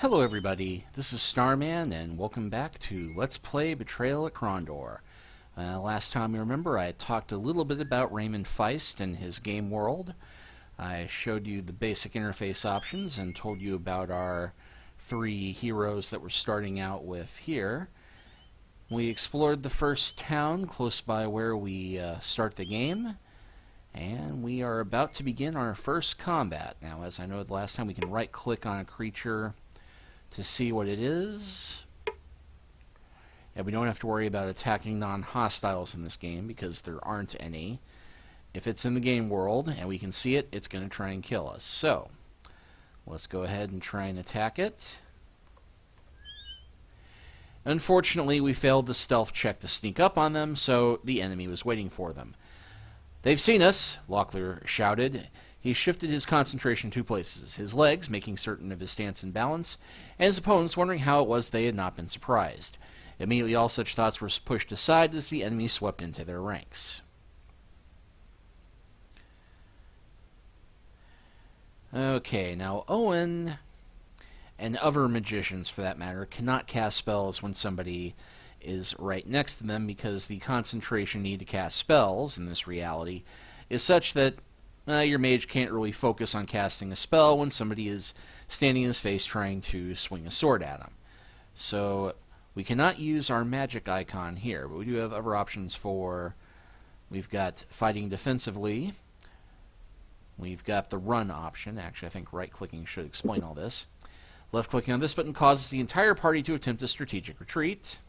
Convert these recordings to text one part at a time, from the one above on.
Hello everybody, this is Starman, and welcome back to Let's Play Betrayal at Krondor. Last time you remember, I talked a little bit about Raymond Feist and his game world. I showed you the basic interface options and told you about our three heroes that we're starting out with here. We explored the first town close by where we start the game, and we are about to begin our first combat. Now, as I know the last time, we can right-click on a creature to see what it is. And we don't have to worry about attacking non-hostiles in this game because there aren't any. If it's in the game world and we can see it, it's going to try and kill us. So, let's go ahead and try and attack it. Unfortunately, we failed the stealth check to sneak up on them, so the enemy was waiting for them. "They've seen us," Locklear shouted. He shifted his concentration 2 places, his legs making certain of his stance and balance, and his opponents wondering how it was they had not been surprised. Immediately all such thoughts were pushed aside as the enemy swept into their ranks. Okay, now Owyn, and other magicians for that matter, cannot cast spells when somebody is right next to them because the concentration need to cast spells in this reality is such that your mage can't really focus on casting a spell when somebody is standing in his face trying to swing a sword at him. So we cannot use our magic icon here, but we do have other options for... We've got fighting defensively. We've got the run option. Actually, I think right-clicking should explain all this. Left-clicking on this button causes the entire party to attempt a strategic retreat.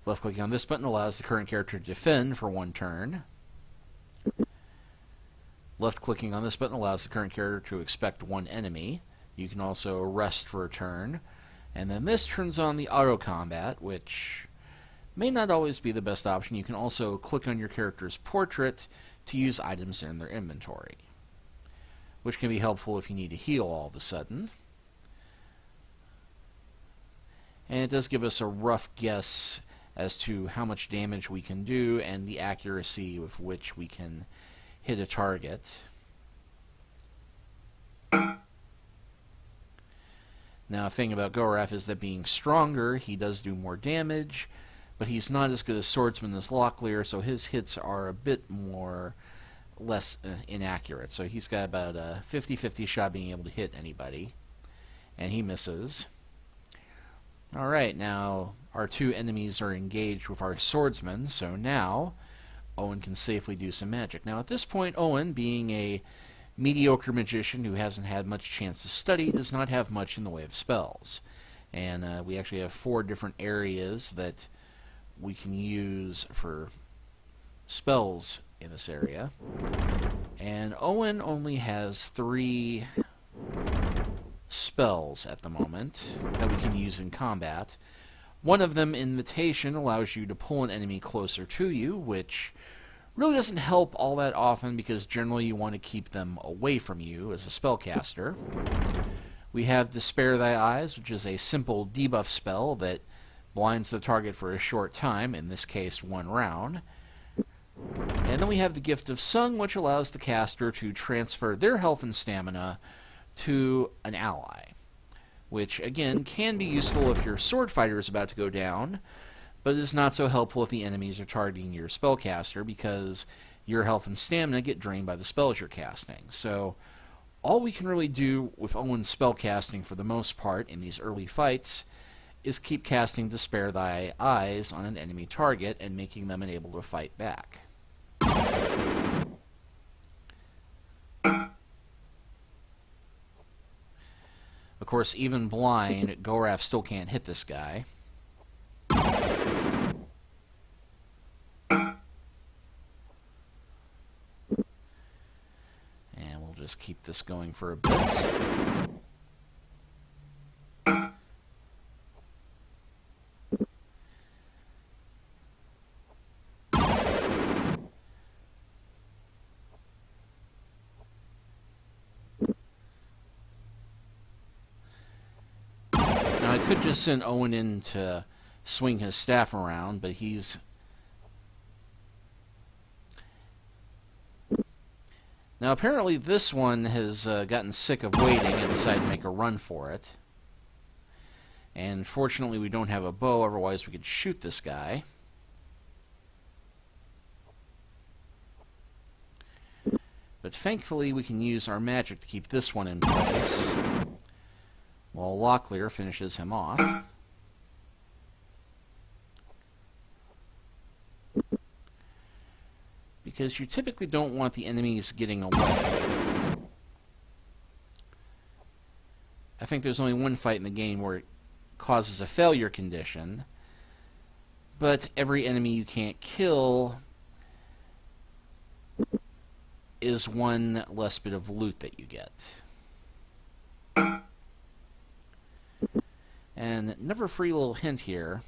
Left-clicking on this button allows the current character to defend for 1 turn. Left-clicking on this button allows the current character to expect 1 enemy. You can also rest for a turn. And then this turns on the auto-combat, which may not always be the best option. You can also click on your character's portrait to use items in their inventory, which can be helpful if you need to heal all of a sudden. And it does give us a rough guess as to how much damage we can do and the accuracy with which we can hit a target. Now, a thing about Goraf is that being stronger, he does do more damage, but he's not as good a swordsman as Locklear, so his hits are a bit less inaccurate. So he's got about a 50-50 shot being able to hit anybody, and he misses. Alright, now our 2 enemies are engaged with our swordsman, so now Owyn can safely do some magic. Now at this point, Owyn, being a mediocre magician who hasn't had much chance to study, does not have much in the way of spells. And we actually have 4 different areas that we can use for spells in this area. And Owyn only has 3 spells at the moment that we can use in combat. One of them, Invitation, allows you to pull an enemy closer to you, which really doesn't help all that often because generally you want to keep them away from you as a spellcaster. We have Despair Thy Eyes, which is a simple debuff spell that blinds the target for a short time, in this case 1 round. And then we have the Gift of Sung, which allows the caster to transfer their health and stamina to an ally, which again can be useful if your sword fighter is about to go down, but is not so helpful if the enemies are targeting your spellcaster because your health and stamina get drained by the spells you're casting. So all we can really do with Owyn's spellcasting for the most part in these early fights is keep casting Despair Thy Eyes on an enemy target and making them unable to fight back. Of course, even blind, Goraf still can't hit this guy. And we'll just keep this going for a bit. I could just send Owyn in to swing his staff around, but he's... Now apparently this one has gotten sick of waiting and decided to make a run for it. And fortunately we don't have a bow, otherwise we could shoot this guy. But thankfully we can use our magic to keep this one in place, while Locklear finishes him off. Because you typically don't want the enemies getting away. I think there's only one fight in the game where it causes a failure condition, but every enemy you can't kill is one less bit of loot that you get. And another free little hint here.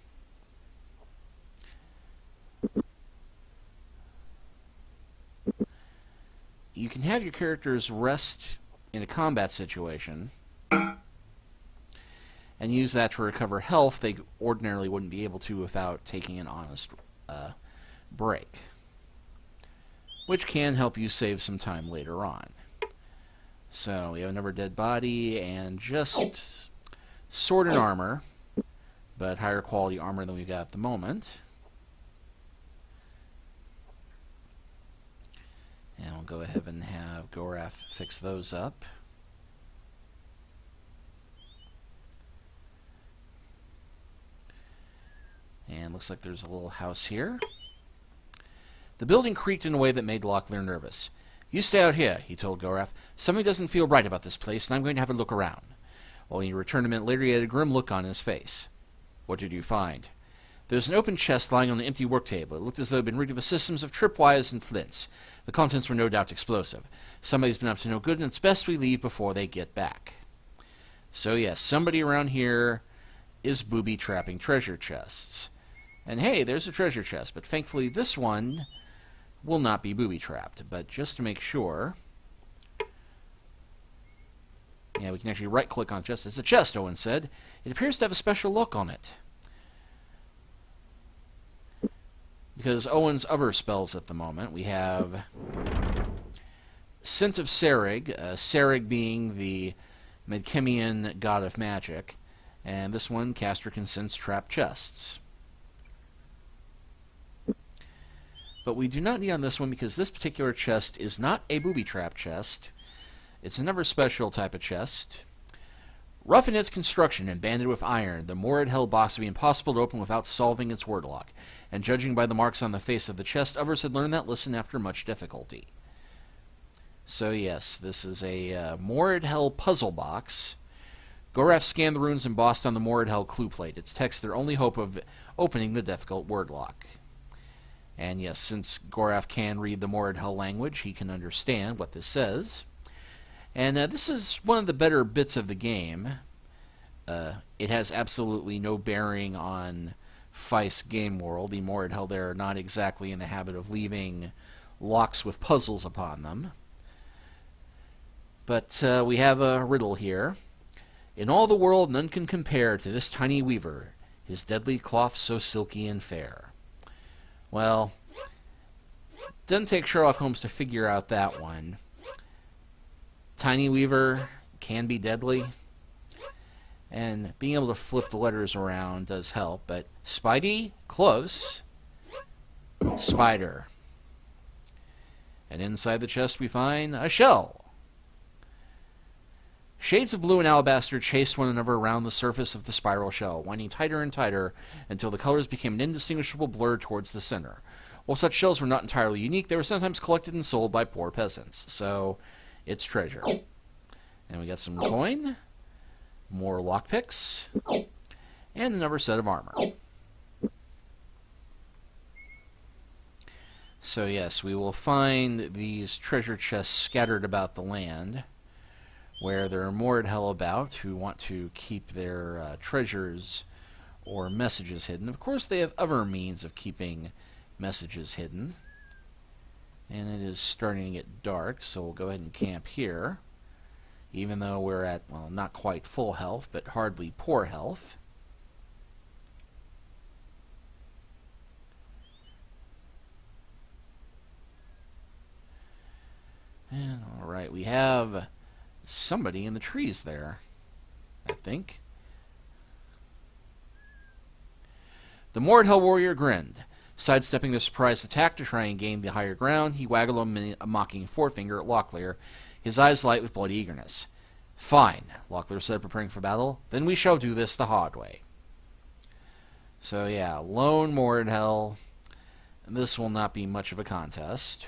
You can have your characters rest in a combat situation and use that to recover health they ordinarily wouldn't be able to without taking an honest break, which can help you save some time later on. So we have another dead body and just sword and armor, but higher quality armor than we've got at the moment. And we'll go ahead and have Goraf fix those up. And looks like there's a little house here. The building creaked in a way that made Locklear nervous. "You stay out here," he told Goraf. "Something doesn't feel right about this place, and I'm going to have a look around." Well, when he returned a minute later, he had a grim look on his face. "What did you find?" "There's an open chest lying on an empty work table. It looked as though it had been rigged with systems of tripwires and flints. The contents were no doubt explosive. Somebody's been up to no good, and it's best we leave before they get back." So yes, somebody around here is booby-trapping treasure chests. And hey, there's a treasure chest, but thankfully this one will not be booby-trapped. But just to make sure... Yeah, we can actually right-click on chest. "It's a chest," Owyn said. "It appears to have a special look on it." Because Owyn's other spells at the moment, we have Scent of Serrig, Serrig being the Medkemian god of magic, and this one, Caster can sense trap chests. But we do not need on this one because this particular chest is not a booby trap chest. It's another special type of chest. Rough in its construction and banded with iron, the Moredhel box would be impossible to open without solving its word lock, and judging by the marks on the face of the chest, others had learned that lesson after much difficulty. So yes, this is a Moredhel puzzle box. Goraf scanned the runes embossed on the Moredhel clue plate. Its text their only hope of opening the difficult word lock. And yes, since Goraf can read the Moredhel language, he can understand what this says. And this is one of the better bits of the game. It has absolutely no bearing on Feist's game world. The Moredhel there are not exactly in the habit of leaving locks with puzzles upon them. But we have a riddle here. "In all the world none can compare to this tiny weaver, his deadly cloth so silky and fair." Well, doesn't take Sherlock Holmes to figure out that one. Tiny weaver can be deadly, and being able to flip the letters around does help, but Spidey, close. Spider. And inside the chest we find a shell. Shades of blue and alabaster chased one another around the surface of the spiral shell, winding tighter and tighter until the colors became an indistinguishable blur towards the center. While such shells were not entirely unique, they were sometimes collected and sold by poor peasants. So, it's treasure. And we got some coin, more lockpicks, and another set of armor. So yes, we will find these treasure chests scattered about the land, where there are Moredhel about who want to keep their treasures or messages hidden. Of course, they have other means of keeping messages hidden. And it is starting to get dark, so we'll go ahead and camp here. Even though we're at, well, not quite full health, but hardly poor health. And alright, we have somebody in the trees there, I think. The Moredhel warrior grinned. Sidestepping the surprise attack to try and gain the higher ground, he waggled a mocking forefinger at Locklear, his eyes light with bloody eagerness. "Fine," Locklear said, preparing for battle. "Then we shall do this the hard way." So yeah, lone Moredhel. This will not be much of a contest.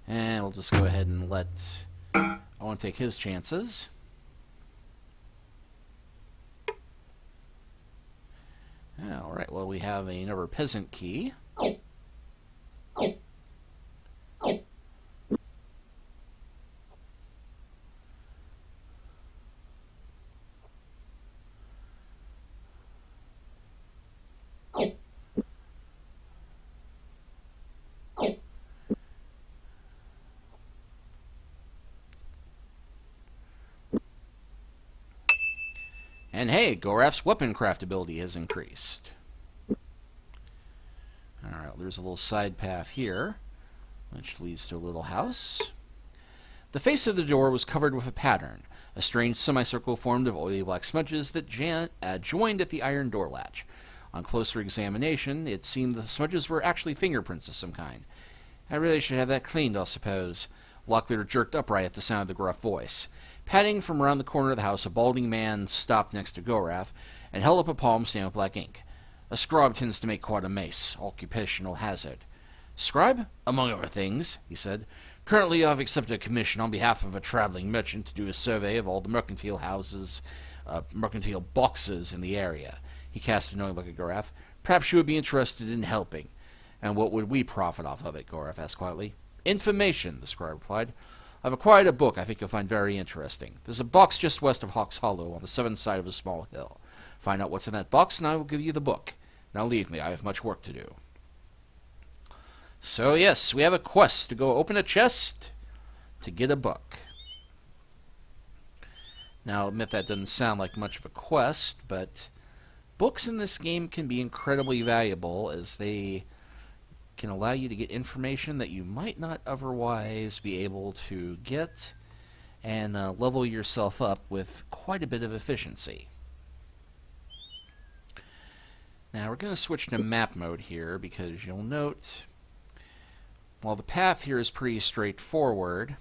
And we'll just go ahead and let Owyn take his chances. Alright, well, we have another peasant key. And hey, Goraf's weapon craft ability has increased. Alright, there's a little side path here, which leads to a little house. The face of the door was covered with a pattern, a strange semicircle formed of oily black smudges that joined at the iron door latch. On closer examination, it seemed the smudges were actually fingerprints of some kind. "I really should have that cleaned, I suppose." Locklear jerked upright at the sound of the gruff voice. Patting from around the corner of the house, a balding man stopped next to Goraf and held up a palm stained with black ink. "A scribe tends to make quite a mace. Occupational hazard." "Scribe? Among other things," he said. "Currently I've accepted a commission on behalf of a traveling merchant to do a survey of all the mercantile boxes in the area." He cast a knowing look at Goraf. "Perhaps you would be interested in helping." "And what would we profit off of it?" Goraf asked quietly. "Information," the scribe replied. "I've acquired a book I think you'll find very interesting. There's a box just west of Hawk's Hollow on the southern side of a small hill. Find out what's in that box, and I will give you the book. Now leave me, I have much work to do." So yes, we have a quest to go open a chest to get a book. Now I'll admit that doesn't sound like much of a quest, but books in this game can be incredibly valuable as they can allow you to get information that you might not otherwise be able to get and level yourself up with quite a bit of efficiency. Now we're going to switch to map mode here because you'll note while the path here is pretty straightforward,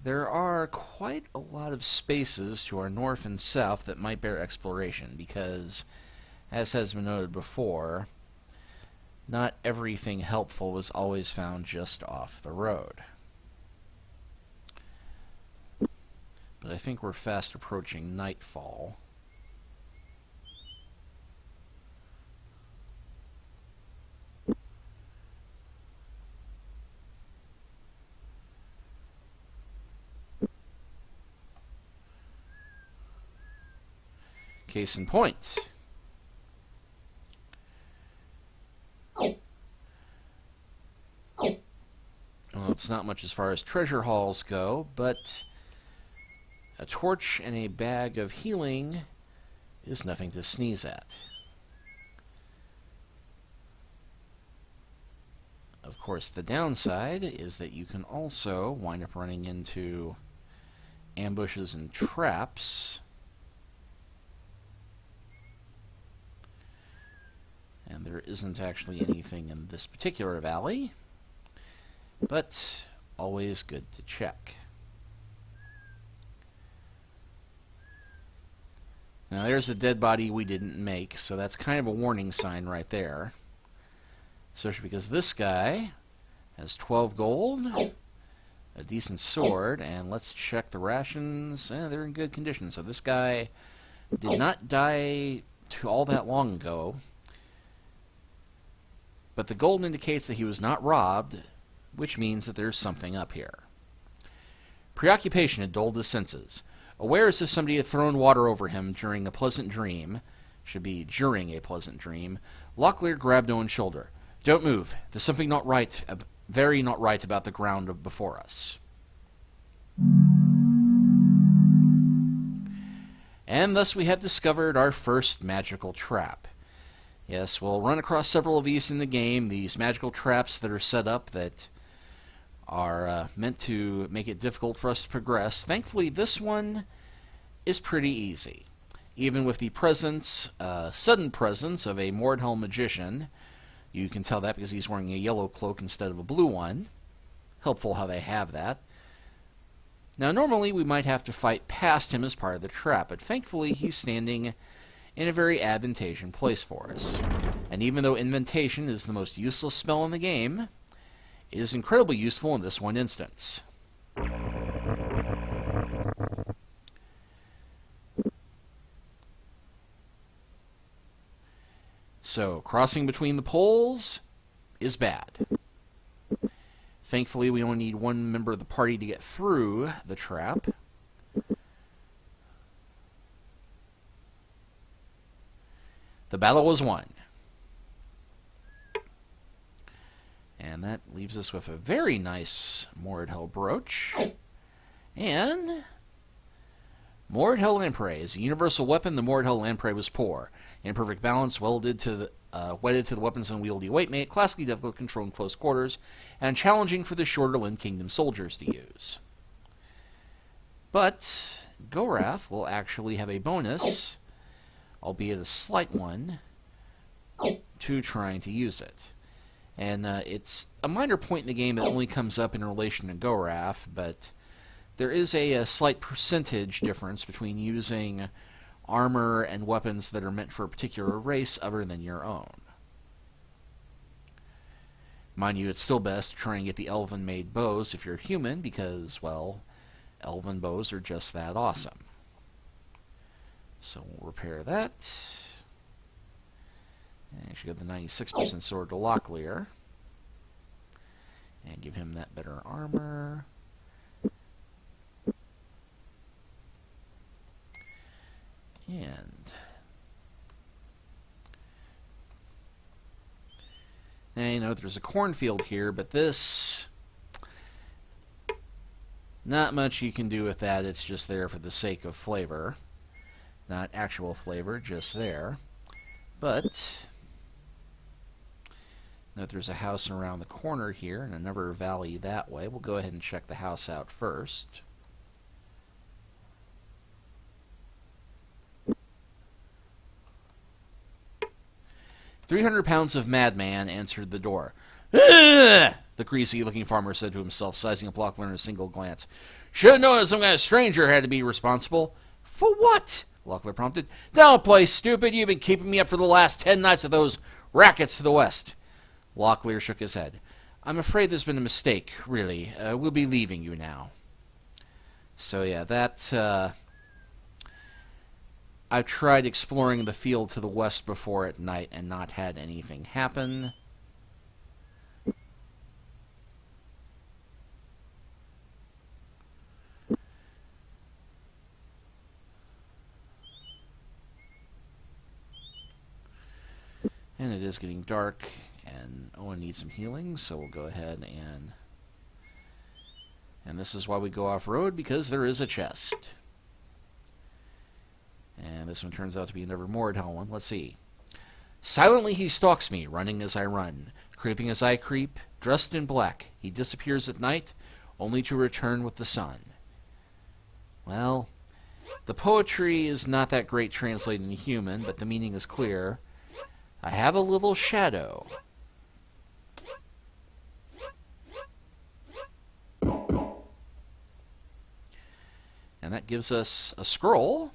there are quite a lot of spaces to our north and south that might bear exploration because, as has been noted before, not everything helpful is always found just off the road. But I think we're fast approaching nightfall. Case in point. Well, it's not much as far as treasure halls go, but a torch and a bag of healing is nothing to sneeze at. Of course, the downside is that you can also wind up running into ambushes and traps. And there isn't actually anything in this particular valley, but always good to check. Now there's a dead body we didn't make, so that's kind of a warning sign right there. Especially because this guy has 12 gold, a decent sword, and let's check the rations. They're in good condition. So this guy did not die all that long ago. But the gold indicates that he was not robbed, which means that there's something up here. Preoccupation had dulled his senses. Aware as if somebody had thrown water over him during a pleasant dream, Should be during a pleasant dream. Locklear grabbed Owyn's shoulder. Don't move. There's something not right, very not right about the ground before us. And thus we have discovered our first magical trap. Yes, we'll run across several of these in the game, these magical traps that are set up that are meant to make it difficult for us to progress. Thankfully, this one is pretty easy. Even with the presence, sudden presence of a Moredhel magician, you can tell that because he's wearing a yellow cloak instead of a blue one. Helpful how they have that. Now, normally we might have to fight past him as part of the trap, but thankfully he's standing in a very advantageous place for us. And even though Inventation is the most useless spell in the game, it is incredibly useful in this one instance. So, crossing between the poles is bad. Thankfully, we only need one member of the party to get through the trap. The battle was won. And that leaves us with a very nice Moredhel brooch. And Moredhel Lamprey is a universal weapon. The Moredhel Lamprey was poor. In perfect balance, wedded to the weapon's unwieldy weight, made it classically difficult to control in close quarters, and challenging for the shorter-limbed kingdom soldiers to use. But Gorath will actually have a bonus, albeit a slight one, to trying to use it. And it's a minor point in the game that only comes up in relation to Gorath, but there is a slight percentage difference between using armor and weapons that are meant for a particular race other than your own. Mind you, it's still best to try and get the elven-made bows if you're human, because, well, elven bows are just that awesome. So we'll repair that. And actually got the 96% sword to Locklear. And give him that better armor. And you know, there's a cornfield here, but this, not much you can do with that. It's just there for the sake of flavor. Not actual flavor, just there. But note there's a house around the corner here and another valley that way. We'll go ahead and check the house out first. 300 pounds of madman answered the door. Ugh! The greasy-looking farmer said to himself, sizing up Locklear in a single glance. Should have known that some kind of stranger had to be responsible. For what? Locklear prompted. Don't play stupid. You've been keeping me up for the last 10 nights of those rackets to the west. Locklear shook his head. I'm afraid there's been a mistake, really. We'll be leaving you now. So yeah, that... I've tried exploring the field to the west before at night and not had anything happen. And it is getting dark, and Owyn needs some healing, so we'll go ahead and... And this is why we go off-road, because there is a chest. And this one turns out to be another Moredhel one. Let's see. Silently he stalks me, running as I run, creeping as I creep, dressed in black. He disappears at night, only to return with the sun. Well, the poetry is not that great translated in human, but the meaning is clear. I have a little shadow. And that gives us a scroll,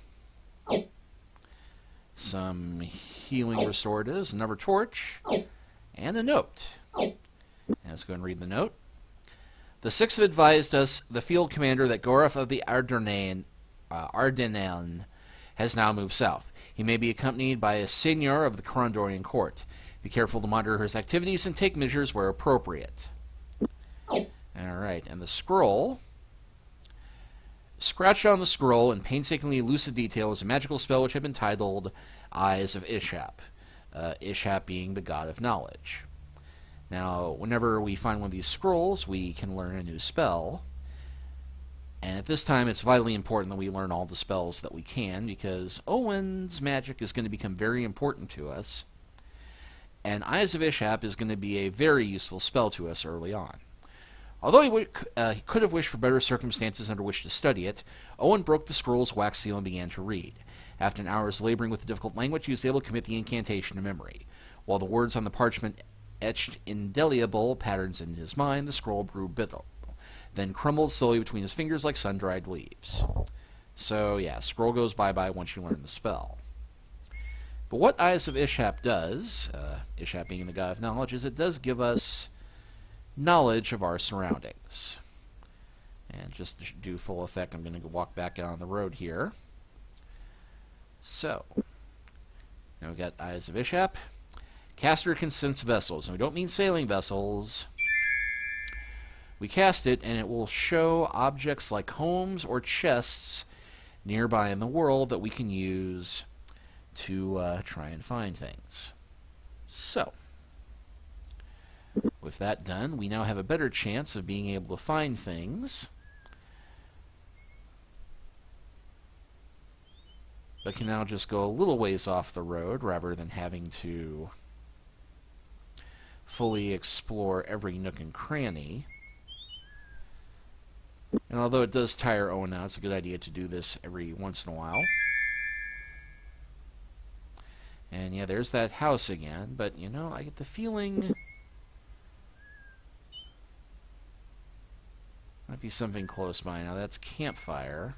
some healing restoratives, another torch, and a note. And let's go and read the note. The Six have advised us, the field commander, that Gorath of the Ardennes has now moved south. He may be accompanied by a seigneur of the Krondorian court. Be careful to monitor his activities and take measures where appropriate. Alright, and the scroll scratched on the scroll in painstakingly lucid detail was a magical spell which had been titled Eyes of Ishap, Ishap being the god of knowledge. Now, whenever we find one of these scrolls, we can learn a new spell. And at this time, it's vitally important that we learn all the spells that we can, because Owyn's magic is going to become very important to us. And Eyes of Ishap is going to be a very useful spell to us early on. Although he could have wished for better circumstances under which to study it, Owyn broke the scroll's wax seal and began to read. After an hour's laboring with the difficult language, he was able to commit the incantation to memory. While the words on the parchment etched indelible patterns in his mind, the scroll grew brittle, then crumbled slowly between his fingers like sun-dried leaves. So, yeah, scroll goes bye-bye once you learn the spell. But what Eyes of Ishap does, Ishap being the god of knowledge, is it does give us knowledge of our surroundings. And just to do full effect, I'm going to walk back out on the road here. So, now we've got Eyes of Ishap. Caster can sense vessels, and we don't mean sailing vessels. We cast it, and it will show objects like homes or chests nearby in the world that we can use to try and find things. So, with that done, we now have a better chance of being able to find things. But can now just go a little ways off the road rather than having to fully explore every nook and cranny. And although it does tire Owyn out, it's a good idea to do this every once in a while. And yeah, there's that house again, but you know, I get the feeling might be something close by. Now that's campfire.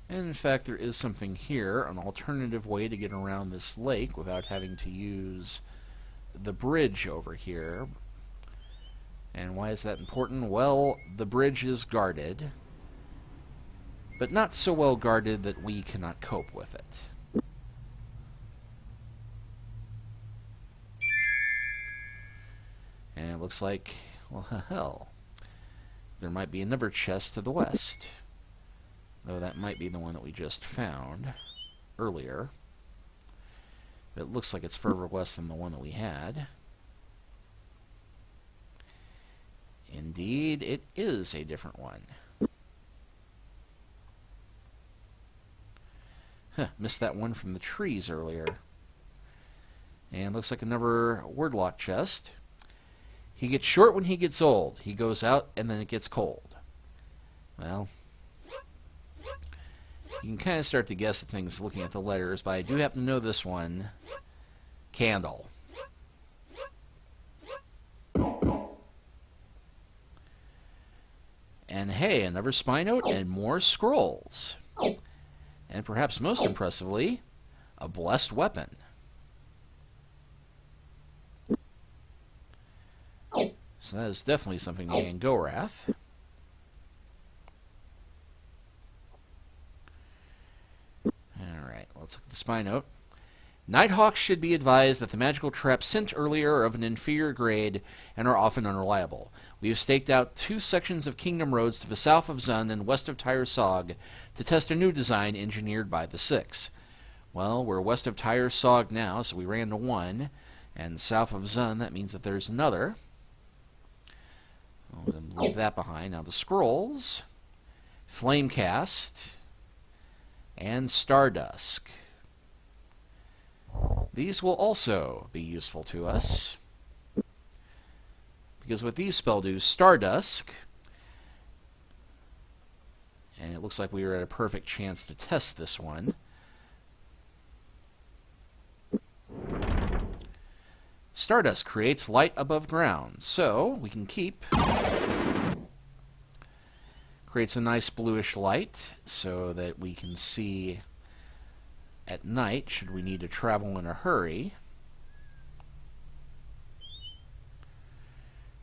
And in fact, there is something here, an alternative way to get around this lake without having to use the bridge over here. And why is that important? Well, the bridge is guarded, but not so well guarded that we cannot cope with it. And it looks like, well, hell, there might be another chest to the west. Though that might be the one that we just found earlier. But it looks like it's further west than the one that we had. Indeed, it is a different one. Huh, missed that one from the trees earlier. And looks like another wordlock chest. He gets short when he gets old. He goes out and then it gets cold. Well, you can kind of start to guess at things looking at the letters, but I do happen to know this one. Candle. And hey, another spy note and more scrolls. And perhaps most impressively, a blessed weapon. So that is definitely something to gain Gorath. Alright, let's look at the spy note. Nighthawks should be advised that the magical traps sent earlier are of an inferior grade and are often unreliable. We have staked out 2 sections of Kingdom Roads to the south of Zun and west of Tyr-Sog to test a new design engineered by the Six. Well, we're west of Tyr-Sog now, so we ran to 1, and south of Zun, that means that there's another. We'll leave that behind. Now the scrolls, Flamecast, and Stardusk. These will also be useful to us, because what these spell do, Stardusk, and it looks like we are at a perfect chance to test this one. Stardust creates light above ground, so we can keep. Creates a nice bluish light so that we can see at night should we need to travel in a hurry.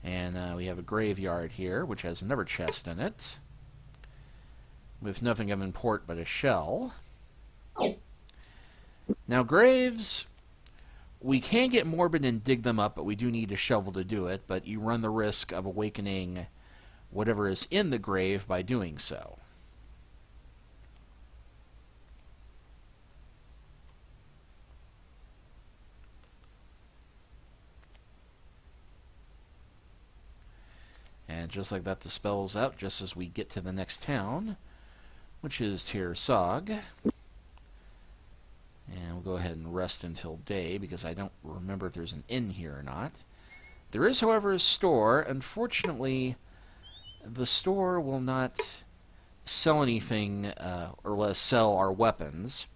And we have a graveyard here, which has another chest in it, with nothing of import but a shell. Now graves We can get morbid and dig them up, but we do need a shovel to do it, but you run the risk of awakening whatever is in the grave by doing so. And just like that, the spell's out just as we get to the next town, which is Tyr-Sog. And we'll go ahead and rest until day, because I don't remember if there's an inn here or not. There is, however, a store. Unfortunately, the store will not sell anything, or let us sell our weapons.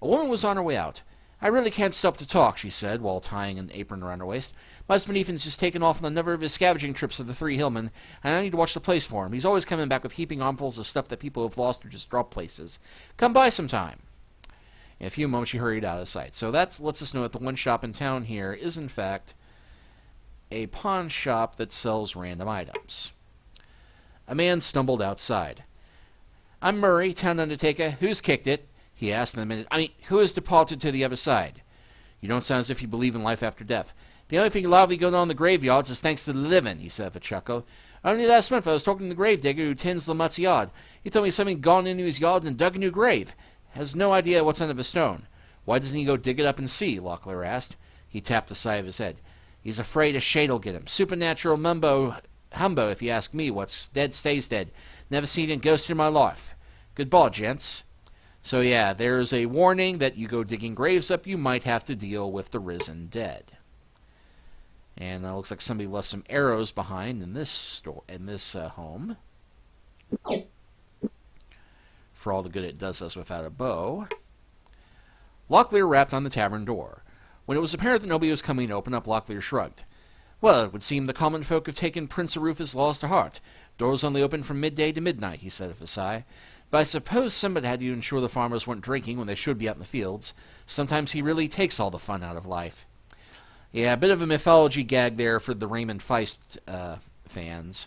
A woman was on her way out. "I really can't stop to talk," she said, while tying an apron around her waist. "My husband Ethan's just taken off on a number of his scavenging trips to the Three Hillmen, and I need to watch the place for him. He's always coming back with heaping armfuls of stuff that people have lost or just dropped places. Come by sometime." In a few moments, she hurried out of sight. So that lets us know that the one shop in town here is, in fact, a pawn shop that sells random items. A man stumbled outside. "I'm Murray, town undertaker. Who's kicked it?" he asked in a minute. "I mean, who has departed to the other side? You don't sound as if you believe in life after death." "The only thing lively going on in the graveyards is thanks to the living," he said with a chuckle. "Only last month I was talking to the gravedigger who tends Lamutte's yard. He told me something gone into his yard and dug a new grave. Has no idea what's under the stone." "Why doesn't he go dig it up and see?" Locklear asked. He tapped the side of his head. "He's afraid a shade'll get him. Supernatural mumbo humbo, if you ask me. What's dead stays dead. Never seen a ghost in my life. Goodbye, gents." So yeah, there's a warning that you go digging graves up, you might have to deal with the risen dead. And it looks like somebody left some arrows behind in this home. For all the good it does us without a bow. Locklear rapped on the tavern door. When it was apparent that nobody was coming to open up, Locklear shrugged. "Well, it would seem the common folk have taken Prince Arufus' laws to heart. Doors only open from midday to midnight," he said with a sigh. "But I suppose somebody had to ensure the farmers weren't drinking when they should be out in the fields. Sometimes he really takes all the fun out of life." Yeah, a bit of a mythology gag there for the Raymond Feist fans.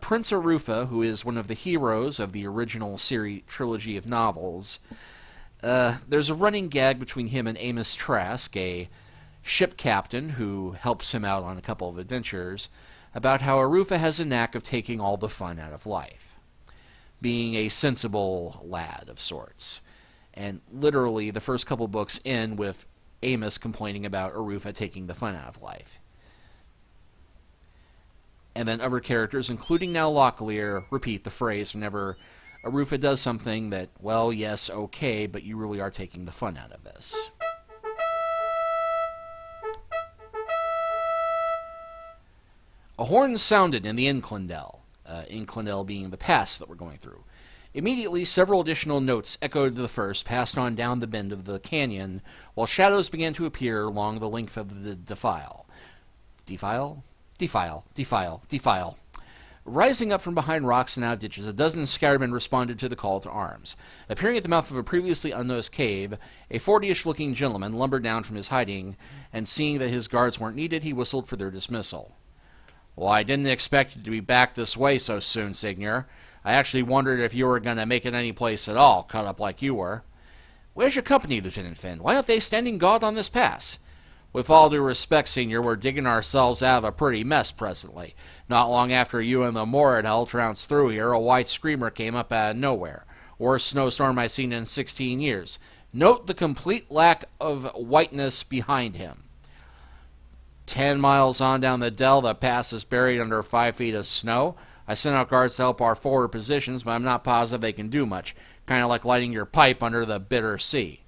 Prince Arufa, who is one of the heroes of the original trilogy of novels, there's a running gag between him and Amos Trask, a ship captain who helps him out on a couple of adventures, about how Arufa has a knack of taking all the fun out of life, being a sensible lad of sorts. And literally, the first couple books end with Amos complaining about Arufa taking the fun out of life. And then other characters, including now Locklear, repeat the phrase whenever Arufa does something that, well, yes, okay, but you really are taking the fun out of this. A horn sounded in the Inclindel, Inclindel being the pass that we're going through. Immediately, several additional notes echoed the first, passed on down the bend of the canyon, while shadows began to appear along the length of the defile. Defile? Defile, defile, defile. Rising up from behind rocks and out ditches, a dozen scarabmen responded to the call to arms. Appearing at the mouth of a previously unnoticed cave, a 40-ish-looking gentleman lumbered down from his hiding, and seeing that his guards weren't needed, he whistled for their dismissal. "Well, I didn't expect you to be back this way so soon, Signor. I actually wondered if you were going to make it any place at all, cut up like you were." "Where's your company, Lieutenant Finn? Why aren't they standing guard on this pass?" "With all due respect, Senior, we're digging ourselves out of a pretty mess presently. Not long after you and the Moredhel trounced through here, a white screamer came up out of nowhere. Worst snowstorm I've seen in 16 years. Note the complete lack of whiteness behind him. 10 miles on down the dell, the pass is buried under 5 feet of snow. I sent out guards to help our forward positions, but I'm not positive they can do much. Kind of like lighting your pipe under the bitter sea.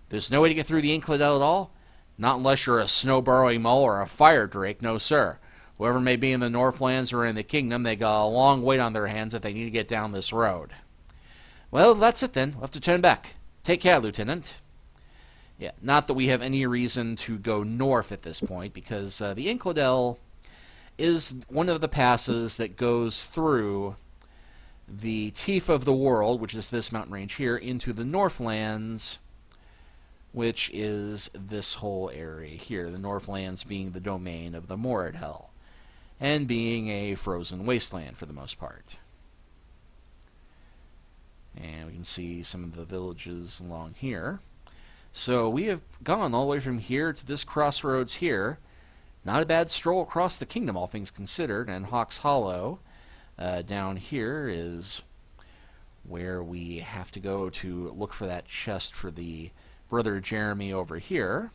There's no way to get through the Inclindel at all? Not unless you're a snow-burrowing mole or a fire drake, no sir. Whoever may be in the Northlands or in the Kingdom, they got a long wait on their hands if they need to get down this road." "Well, that's it then. We'll have to turn back. Take care, Lieutenant." Yeah, not that we have any reason to go north at this point, because the Inclindel is one of the passes that goes through the teeth of the world, which is this mountain range here, into the Northlands, which is this whole area here, the Northlands being the domain of the Moredhel, and being a frozen wasteland for the most part. And we can see some of the villages along here. So we have gone all the way from here to this crossroads here. Not a bad stroll across the kingdom, all things considered. And Hawk's Hollow down here is where we have to go to look for that chest for the brother Jeremy over here.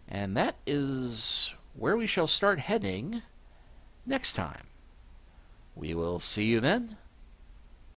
And that is where we shall start heading next time. We will see you then.